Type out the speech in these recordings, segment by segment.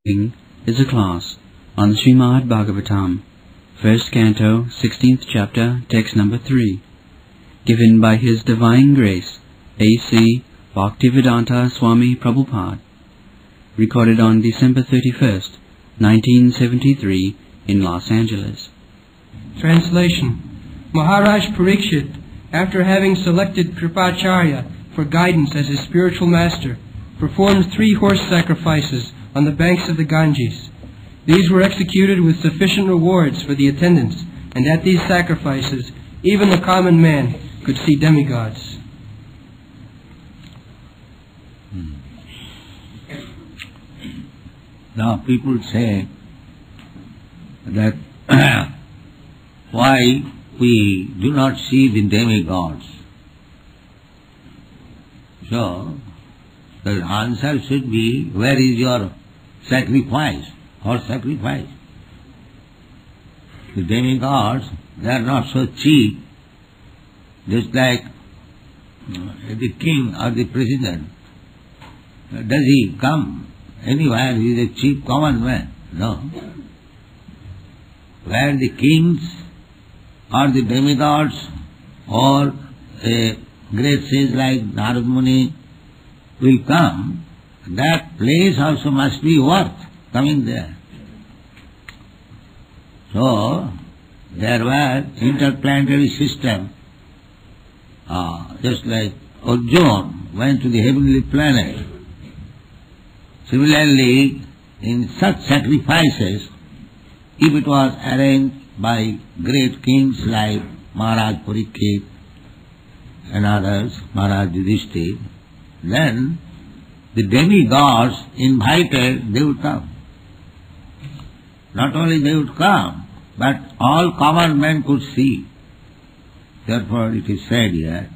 Is a class on the Srimad Bhagavatam, first canto, 16th chapter, text number 3, given by His Divine Grace, A.C. Bhaktivedanta Swami Prabhupada, recorded on December 31st, 1973, in Los Angeles. Translation. Maharaja Pariksit, after having selected Krpacarya for guidance as his spiritual master, performed 3 horse sacrifices on the banks of the Ganges. These were executed with sufficient rewards for the attendants, and at these sacrifices even the common man could see demigods. Now people say that why we do not see the demigods. So the answer should be, where is your sacrifice or sacrifice? The demigods, they are not so cheap, just like the king or the president. Does he come anywhere? He is a cheap common man. No. Where the kings or the demigods or a great sage like Narad Muni will come, that place also must be worth coming there. So, there were interplanetary system, just like Arjuna went to the heavenly planet. Similarly, in such sacrifices, if it was arranged by great kings like Maharaja Pariksit and others, Maharaja Yudhishthira, then the demigods invited, they would come. Not only they would come, but all common men could see. Therefore it is said here,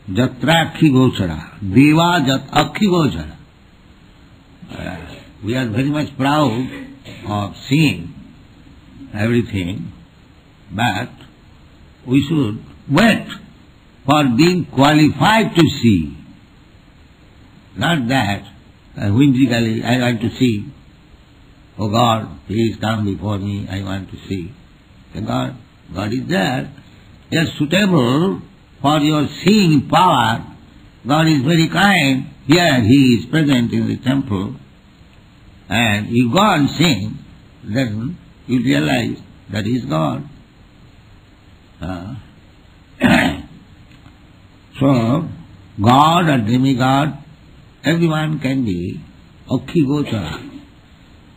Jatra akhi gochara, deva jat akhi gochara. We are very much proud of seeing everything, but we should wait for being qualified to see. Not that whimsically I want to see. Oh God, please come before me, I want to see. God is there. He is suitable for your seeing power. God is very kind. Here He is present in the temple. And you go and sing, then you realize that He is God. So, God or demigod, everyone can be Akhi Gochara,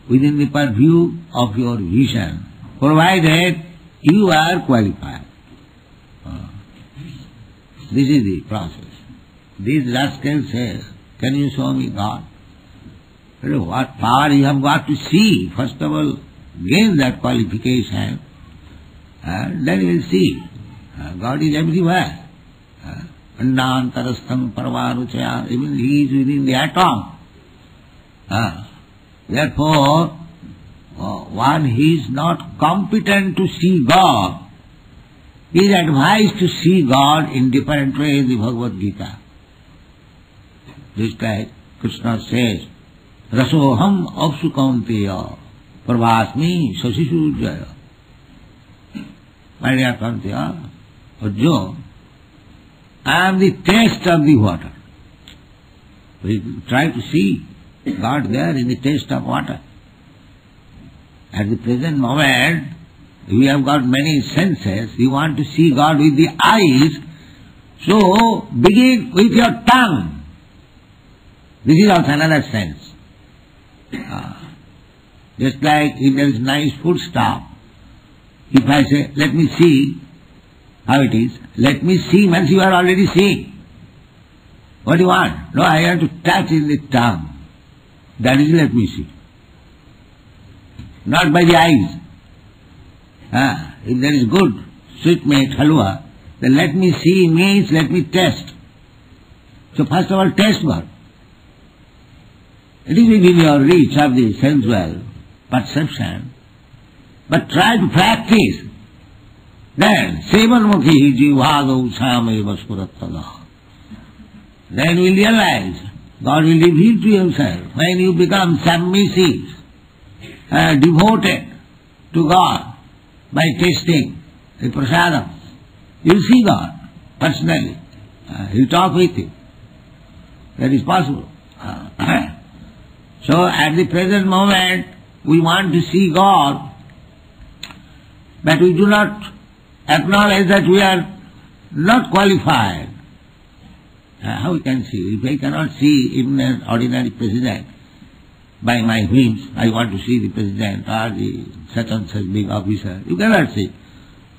within the purview of your vision, provided you are qualified. This is the process. This rascal says, can you show me God? What power you have got to see? First of all, gain that qualification, then you will see. God is everywhere. Andantarastham parvaruchaya, even He is within the atom. Therefore, one who is not competent to see God, he is advised to see God in different ways in the Bhagavad Gita. Just like Krishna says, Rasoham apsu kaunteya prabhasmi sasisujaya. My dear Kaunteya, Arjuna, I am the taste of the water. We try to see God there in the taste of water. At the present moment, we have got many senses. We want to see God with the eyes. So, begin with your tongue. This is also another sense. Just like if there is nice food stuff, if I say, let me see how it is, let me see means you are already seeing. What do you want? No, I want to touch in the tongue. That is let me see. Not by the eyes. If there is good sweetmeat, halwa, then let me see means let me taste. So first of all, taste God. It is within your reach of the sensual perception, but try to practice. Then, sevanmukhi jivhadau sameva spurattada. Then we realize God will reveal to yourself. When you become submissive, devoted to God by tasting the prasadam, you will see God personally. He will talk with you. That is possible. So at the present moment, we want to see God, but we do not acknowledge that we are not qualified. How we can see? If I cannot see even an ordinary president by my whims, I want to see the president or the such and such big officer, you cannot see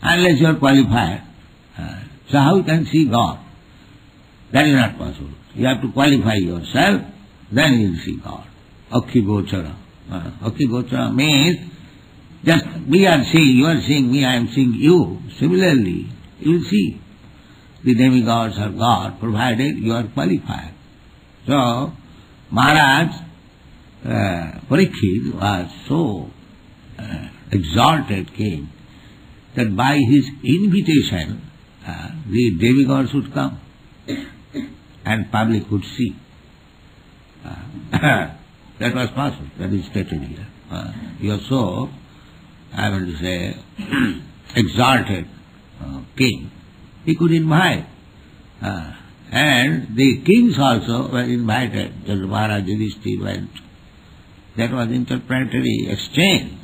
unless you are qualified. So how you can see God? That is not possible. You have to qualify yourself, then you will see God. Akhi gochara. Akhi gochara means just we are seeing, you are seeing me, I am seeing you. Similarly, you will see the demigods or God, provided you are qualified. So, Maharaja Pariksit was so exalted king that by his invitation the demigods would come and public would see. That was possible. That is stated here. You are so, I will say, exalted king. He could invite. And the kings also were invited. Just Maharaja Yudhishthira went. That was interplanetary exchange.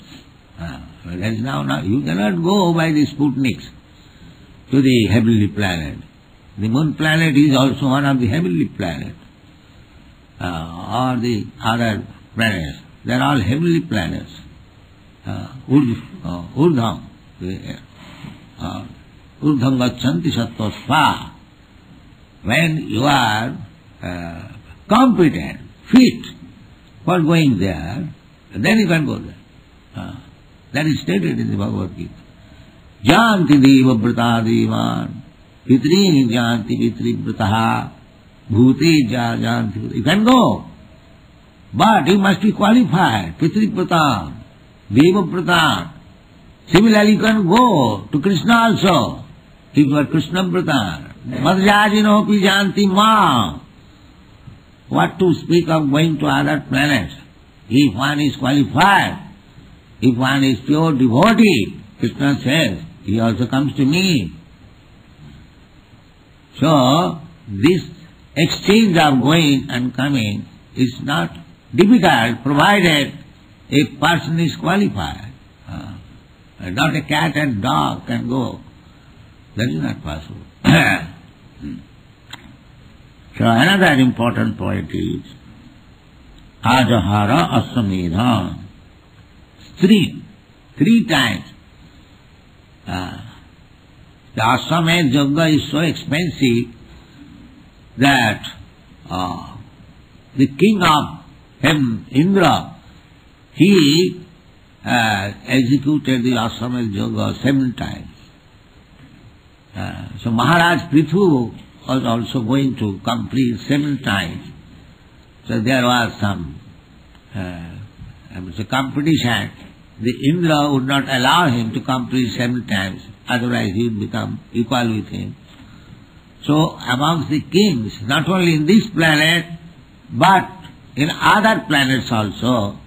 That is now, you cannot go by the Sputniks to the heavenly planet. The moon planet is also one of the heavenly planets. Or the other planets. They are all heavenly planets. Urdham. Urdham gachanti sattva. When you are competent, fit for going there, then you can go there. That is stated in the Bhagavad Gita. Janti deva brata devan, pitrini janti pitri brataha, bhute ja janti. You can go, but you must be qualified. Pitri brata, deva brata. Similarly, you can go to Krishna also, if you are Krishna brata. Madhyajino pi janti ma. What to speak of going to other planets? If one is qualified, if one is pure devotee, Krishna says, he also comes to me. So, this exchange of going and coming is not difficult, provided a person is qualified. Not a cat and dog can go. That is not possible. So another important point is Ajahara Asamedha. Three times. The Asamedha Yoga is so expensive that the king of heaven, Indra, he executed the Asamedha Yoga 7 times. So Maharaj Prithu was also going to complete 7 times. So there was some competition. The Indra would not allow him to complete 7 times, otherwise he would become equal with him. So amongst the kings, not only in this planet, but in other planets also,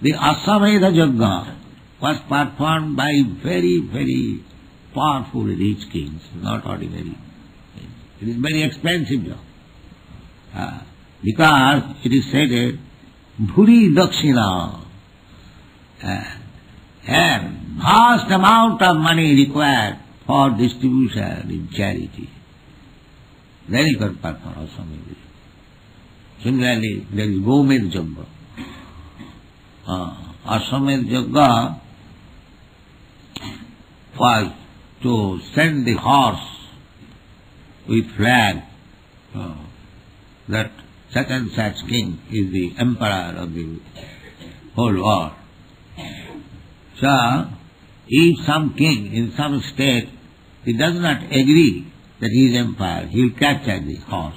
the Asamedha Yajna was performed by very, very powerful rich kings, not ordinary. It is very expensive job. Because it is said, Bhuri Dakshina, and vast amount of money required for distribution in charity. Then you can perform Asamedha. Similarly, there is Gomed Yajna. Asamedha Yajna was to send the horse with flag that such and such king is the emperor of the whole world. So, if some king in some state, he does not agree that he is emperor, he will capture the horse.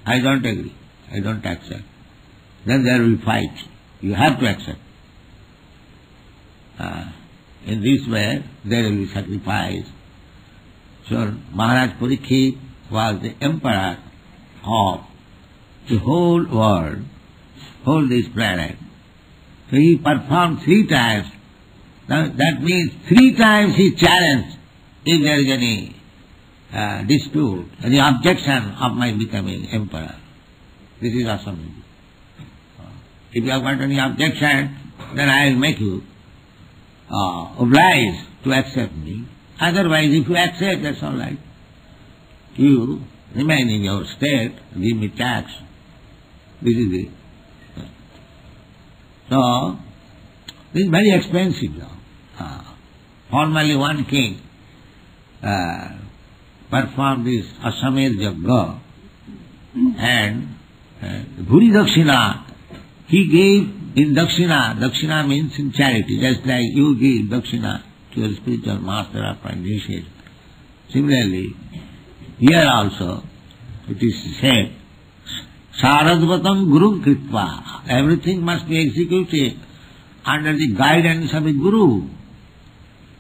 I don't agree, I don't accept. Then there will be fight. You have to accept. In this way, there will be sacrifice. So, Maharaja Pariksit was the emperor of the whole world, whole this planet. So he performed 3 times. Now that means 3 times he challenged if there is any dispute, any objection of my becoming emperor. This is awesome. If you have got any objection, then I will make you obliged to accept me. Otherwise, if you accept, that's all right. You remain in your state, give me tax. This is it. So, this is very expensive now. Formerly one king performed this Asamed Yagga, and Bhuri Dakshina, he gave in Dakshina. Dakshina means in charity, just like you give Dakshina to your spiritual master after initiation. Similarly, here also it is said, Saradvatam Guru Kritva. Everything must be executed under the guidance of a Guru,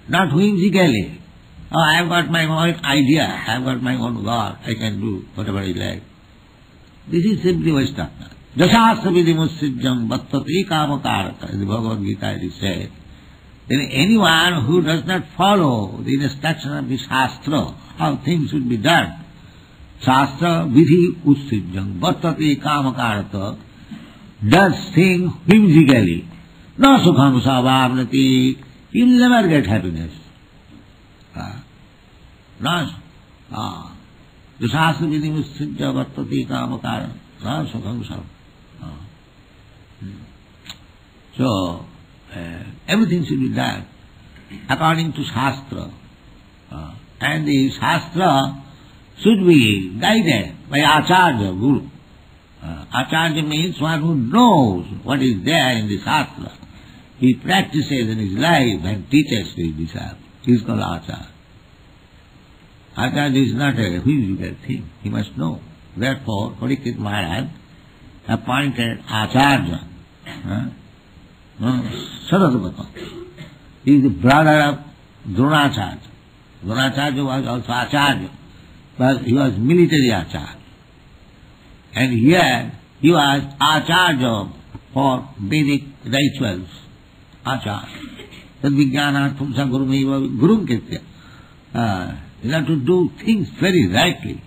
not whimsically. Oh, I have got my own idea, I have got my own God, I can do whatever I like. This is simply Vaishnava. Jasasya vidimussijjam vattati kamakarata. In the Bhagavad Gita it is said, then anyone who does not follow the instruction of the Shastra, how things should be done, Shastra vidhi ussijjam vattati kamakarata, does things whimsically, no sukham savavnati, he will never get happiness. The Shastra vidhi ussijjam vattati kamakarata, no sukham savavnati. So, everything should be done according to Shastra. And the Shastra should be guided by Acharya, Guru. Acharya means one who knows what is there in the Shastra. He practices in his life and teaches to his disciples. He is called Acharya. Acharya is not a physical thing. He must know. Therefore, Pariksit Maharaj appointed Acharya. Saradvata. He is the brother of Dronacharya. Dronacharya was also Acharya, but he was military Acharya. And here he was Acharya for Vedic rituals. Acharya. Tadvijnanartham sagurumeva gurum kirtya. You have to do things very rightly.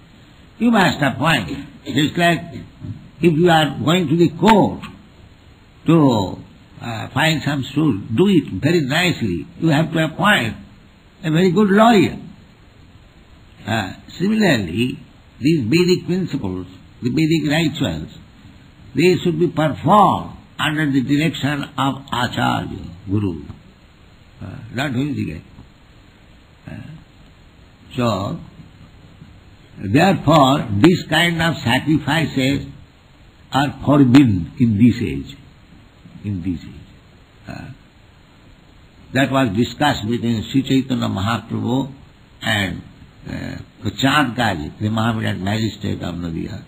You must appoint. Just like if you are going to the court to find some suit, do it very nicely. You have to appoint a very good lawyer. Similarly, these Vedic principles, the Vedic rituals, they should be performed under the direction of Acharya, Guru, not whimsically. So, therefore, this kind of sacrifices are forbidden in this age. In this age. That was discussed between Sri Chaitanya Mahaprabhu and Krpacarya, the Mohammedan magistrate of Nadia.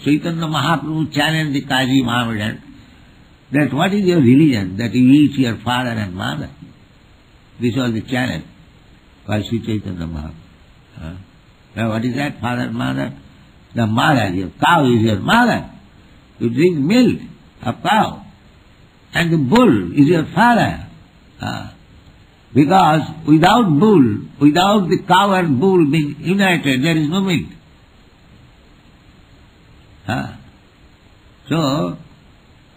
Chaitanya Mahaprabhu challenged the Kazi Mohammedan that what is your religion, that you eat your father and mother? This was the challenge by Sri Chaitanya Mahaprabhu. Now what is that, father and mother? The mother, your cow is your mother. You drink milk of cow. And the bull is your father. Because without bull, without the cow and bull being united, there is no milk. So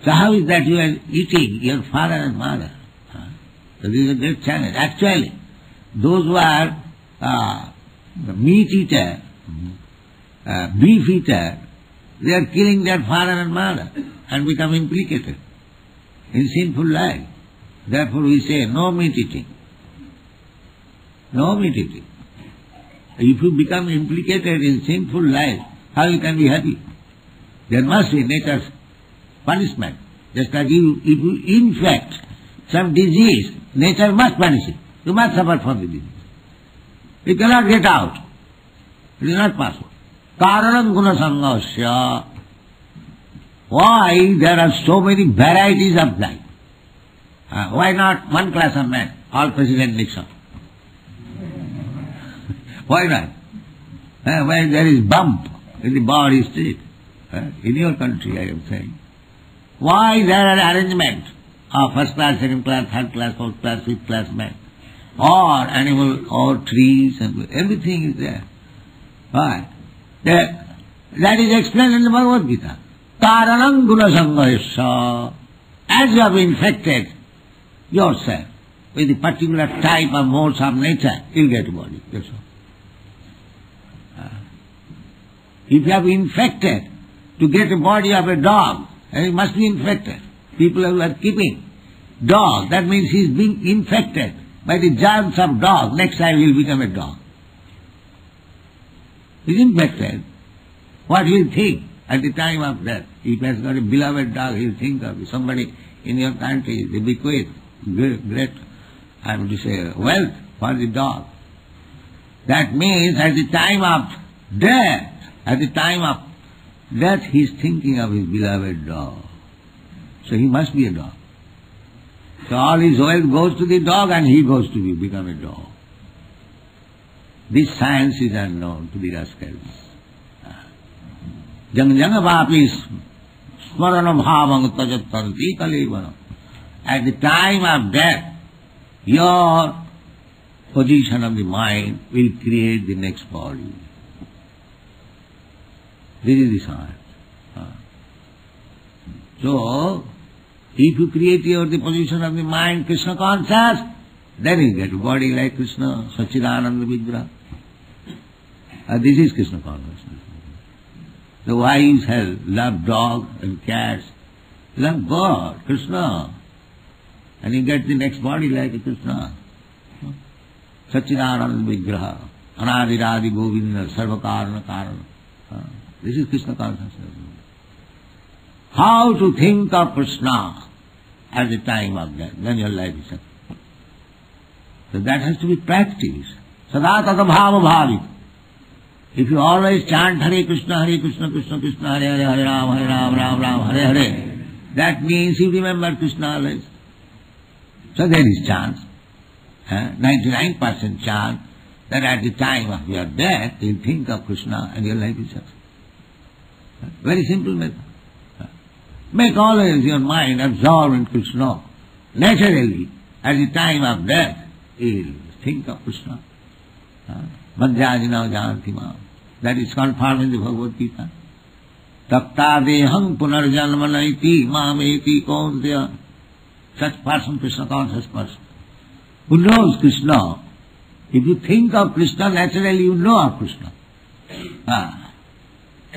how is that you are eating your father and mother? So this is a great challenge. Actually, those who are meat eater, beef eater, they are killing their father and mother and become implicated in sinful life. Therefore we say no meat eating. No meat eating. If you become implicated in sinful life, how you can be happy? There must be nature's punishment. Just like if you infect some disease, nature must punish it. You must suffer from the disease. You cannot get out. It is not possible. Karanam guna sangasya. Why there are so many varieties of life? Why not one class of men, all President Nixon? Why not? Where there is bump in the body street. In your country, I am saying. Why there are arrangements of first class, second class, third class, fourth class, fifth class men, or animal, or trees, and everything is there. Why? That is explained in the Bhagavad Gita. Karanam gunasangayasya. As you have infected yourself with a particular type of modes of nature, you get a body. That's all. If you have infected to get a body of a dog, and it must be infected. People who are keeping dog, that means he is being infected by the germs of dog. Next time he will become a dog. He is infected. What he will think at the time of death? If he has got a beloved dog, he will think of somebody in your country, they bequeath great, I would say, wealth for the dog. That means at the time of death, he is thinking of his beloved dog. So he must be a dog. So all his wealth goes to the dog and he goes to become a dog. This science is unknown to the rascals. Jang vapi smarana bhavang tajattanti kalevanam. At the time of death, your position of the mind will create the next body. This is the science. So, if you create the position of the mind Krishna conscious, then you get a body like Krishna, Sachidananda Vigraha. This is Krishna consciousness. The wise have love dogs and cats, love God, Krishna, and you get the next body like a Krishna. Sachidananda Vigraha, Anadiradi Govinda, Sarvakarana Karana. This is Krishna consciousness. How to think of Krishna at the time of death, then your life is up. So that has to be practiced. Sada tata bhava bhavit. If you always chant Hare Krishna, Krishna Krishna, Hare Hare, Hare Ram, Ram Ram, Hare Hare, that means you remember Krishna always. So there is chance, 99% chance that at the time of your death you think of Krishna and your life is up. Very simple method. Make always your mind absorbed in Krishna. Naturally, at the time of death, you will think of Krishna. Madhyajina janti mam. That is confirmed in the Bhagavad Gita. Tapta deham punarjanmanaiti mameti kaunteya. Such person, Krishna conscious person, who knows Krishna. If you think of Krishna, naturally you know of Krishna.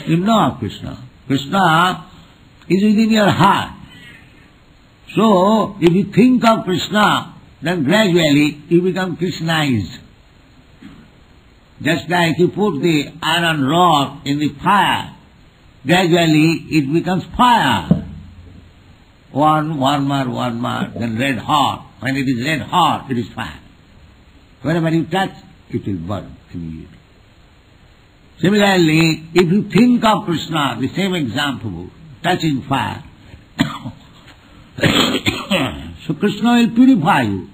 You know of Krishna. Krishna is within your heart. So, if you think of Krishna, then gradually you become Krishnized. Just like you put the iron rod in the fire, gradually it becomes fire. Warmer, then red hot. When it is red hot, it is fire. Wherever you touch, it will burn immediately. Similarly, if you think of Krishna, the same example, touching fire, so Krishna will purify you.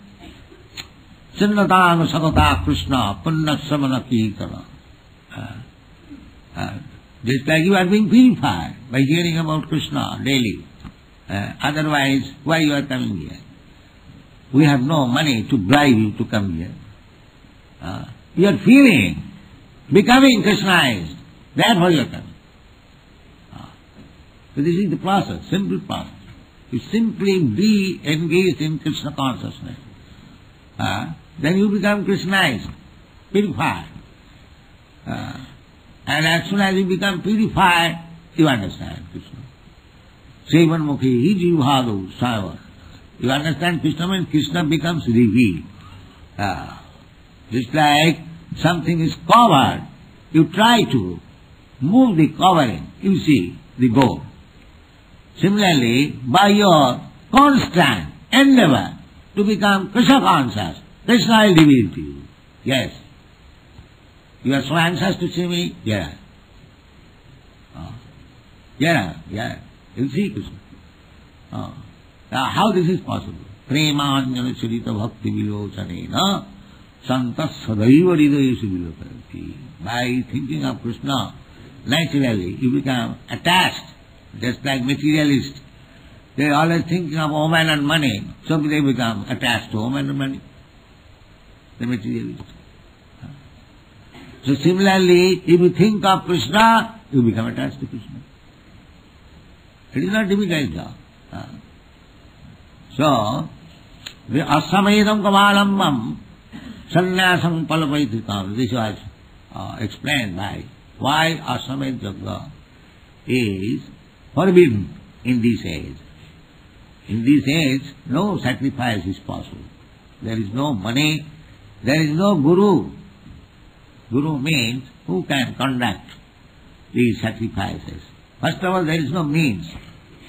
Sinnatang sakata Krishna, punnasamana kirtana. Just like you are being purified by hearing about Krishna daily. Otherwise, why you are coming here? We have no money to bribe you to come here. You are feeling, becoming Krishnized. Therefore you are coming. So this is the process, simple process. You simply be engaged in Krishna consciousness. Then you become Krishnized, purified. And as soon as you become purified, you understand Krishna. Sevan mukhi hi jivhadu sava. You understand Krishna means Krishna becomes revealed. Just like something is covered, you try to move the covering, you see the goal. Similarly, by your constant endeavor to become Krishna conscious, Krishna will reveal to you. Yes. You are so anxious to see me? Yeah. Yeah. You see Krishna. Now how this is possible? Premanjana charita bhakti vilochanena santas sadaiva hridayeshu vilokati. By thinking of Krishna, naturally you become attached, just like materialists. They are always thinking of woman and money, so they become attached to woman and money. The materialists. So similarly, if you think of Krishna, you become attached to Krishna. It is not difficult job. So, the asamayadam kamalambam sannyasam palapaitikam. This was explained by why asamayad yoga is forbidden in this age. In this age, no sacrifice is possible. There is no money, there is no guru. Guru means who can conduct these sacrifices. First of all, there is no means.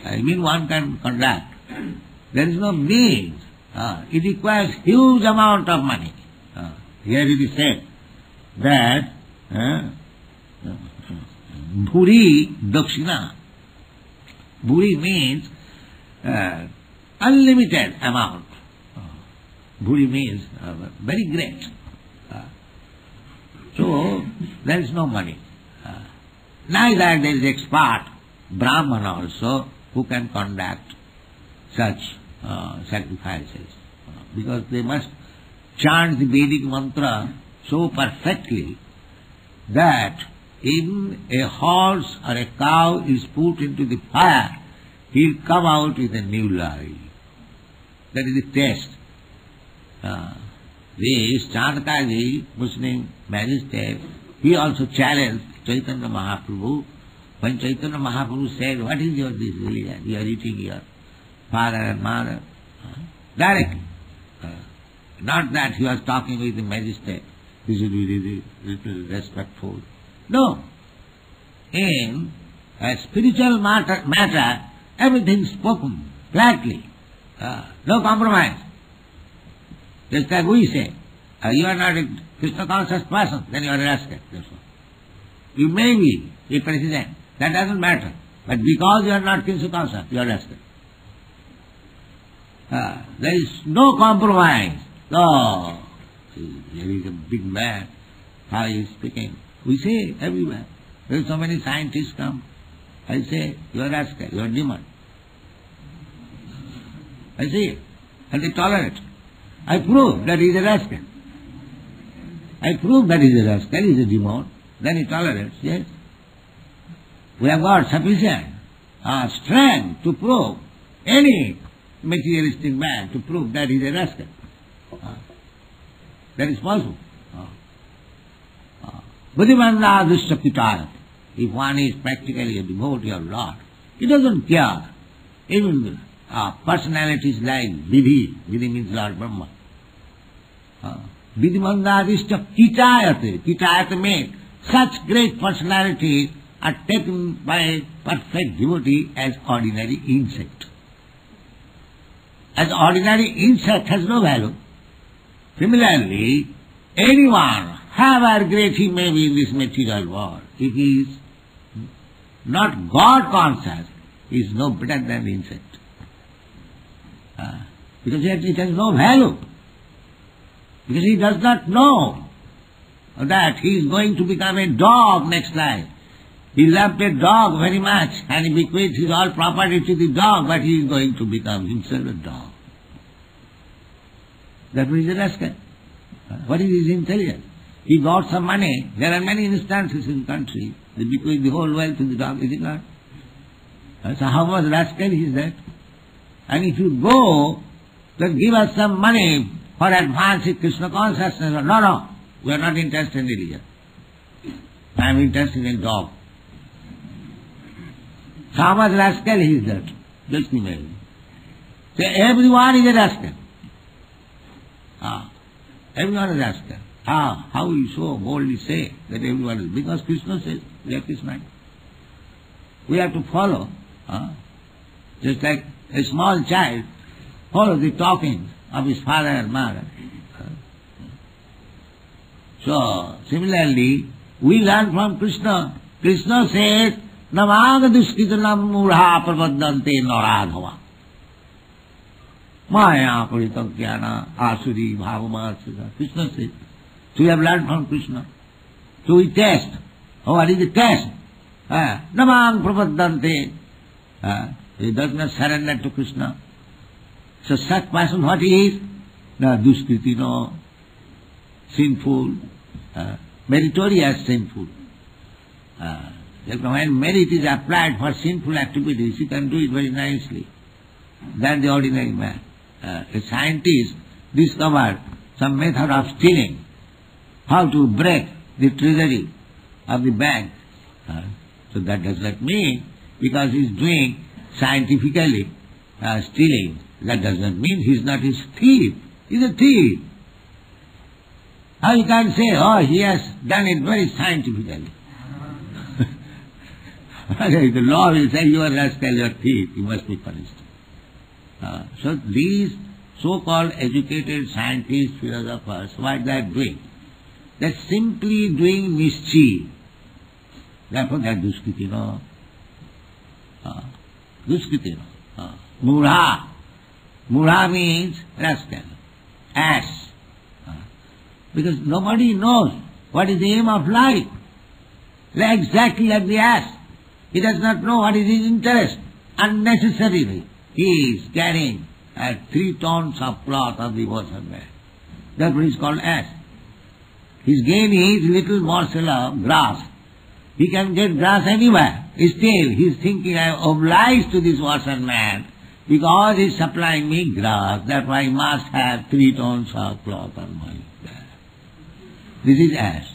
I mean one can conduct. There is no means. It requires huge amount of money. Here it is said that bhuri dakshina. Bhuri means unlimited amount. Bhuri means very great. So there is no money. Neither there is expert Brahman also who can conduct such sacrifices, because they must chant the Vedic mantra so perfectly that if a horse or a cow is put into the fire, he will come out with a new life. That is the test. This Chanakaji, Muslim magistrate, he also challenged Chaitanya Mahaprabhu. When Chaitanya Mahaprabhu said, "What is your this religion? You are eating your father and mother." Directly. Not that he was talking with the magistrate. He should be little respectful. No. In a spiritual matter, everything is spoken flatly. No compromise. Just like we say, you are not a Krishna conscious person, then you are a rascal. That's all. You may be a president, that doesn't matter. But because you are not Krishna conscious, you are a rascal. There is no compromise. No. See, here is a big man. How he is speaking. We say everywhere. There are so many scientists come. I say, you are a rascal, you are a demon. I say, and they tolerate. I prove that he is a rascal. I prove that he is a rascal, he is a demon. Then he tolerates, yes. We have got sufficient strength to prove any materialistic man to prove that he is a rascal. That is possible. Buddhimanda dushakitayat. If one is practically a devotee of Lord, he doesn't care. Even personalities like Vidhi. Vidhi means Lord Brahma. Vidhimanda dushakitayat. Kitayat means such great personalities are taken by a perfect devotee as ordinary insect. As ordinary insect has no value. Similarly, anyone, however great he may be in this material world, if he is not God conscious, he is no better than the insect. Because it has no value. Because he does not know that he is going to become a dog next life. He loved a dog very much and he bequeathed his all property to the dog, but he is going to become himself a dog. That is a rascal. What is his intelligence? He got some money. There are many instances in the country. They bequeath the whole wealth to the dog, is it not? So how much rascal is that? And if you go, then give us some money for advancing Krishna consciousness. No, we are not interested in religion. I am interested in dog. So how much rascal is that? Just imagine. So everyone is a rascal. Everyone is rascal. How you so boldly say that everyone is? Because Krishna says we are Krishna. We have to follow. Just like a small child follows the talking of his father and mother. So similarly, we learn from Krishna. Krishna says, Namaga duskitanam murha pravadante naradhava. Maya Pariksyana Asuri Bhavamasura. Krishna says. So we have learned from Krishna. So we test. Oh, what is the test? Namang prapaddante. He does not surrender to Krishna. So such person what he is? Duskritino, sinful, meritorious sinful. When merit is applied for sinful activities, he can do it very nicely than the ordinary man. A scientist discovered some method of stealing, how to break the treasury of the bank. So that does not mean, because he is doing scientifically stealing, that does not mean he is not a thief. He is a thief. How you can say, oh, he has done it very scientifically. The law will say, you are rascal, you are thief, you must be punished. So these so-called educated scientists, philosophers, what they are doing? They are simply doing mischief. Therefore they are duskritino. Duskritino. Mudha. Mudha means rascal, ass. Because nobody knows what is the aim of life. Exactly like the ass. He does not know what is his interest. Unnecessarily, he is carrying 3 tons of cloth of the ocean man. Therefore he is called ass. His gain is little morsel of grass. He can get grass anywhere. Still, he is thinking, I am obliged to this ocean man because he is supplying me grass. Therefore I must have 3 tons of cloth on my back. This is ass.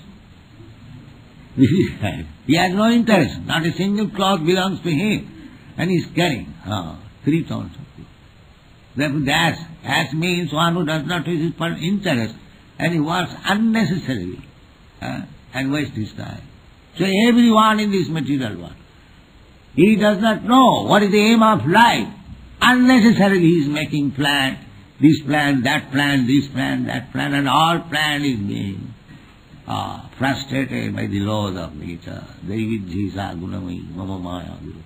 This is ass. He has no interest. Not a single cloth belongs to him. And he is carrying 3 tons of cloth. Therefore the ass means one who does not have his interest and he works unnecessarily and wastes his time. So everyone in this material world, he does not know what is the aim of life. Unnecessarily he is making plan, this plan, that plan, this plan, that plan, and all plan is being frustrated by the laws of nature. Devidzisa gunamai mama maya guru.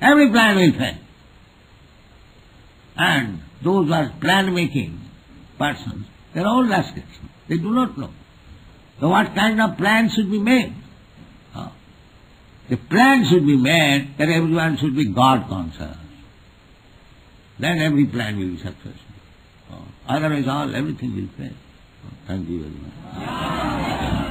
Every plan will fail. And those who are plan-making persons, they are all rascals. They do not know. So what kind of plan should be made? The plan should be made that everyone should be God-conscious. Then every plan will be successful. Otherwise everything will fail. Thank you very much.